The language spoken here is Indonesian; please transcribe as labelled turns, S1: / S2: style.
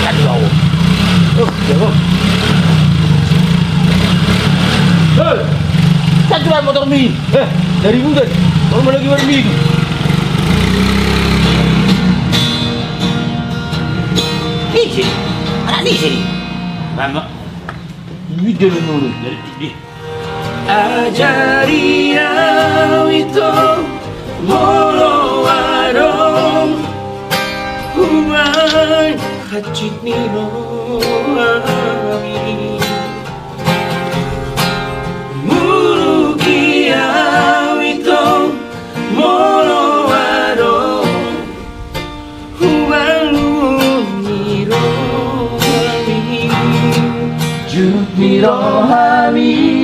S1: kau. Jawab. Hei, cancuran motor mi. Dari muda. Kalau mau lagi warmi itu. Di sini, anak di sini. Bangga. Ini dia menurut dari di. Ajari itu molo warong human hacit nilo ami muluki itu molo warong human nilo ami juk nilo ami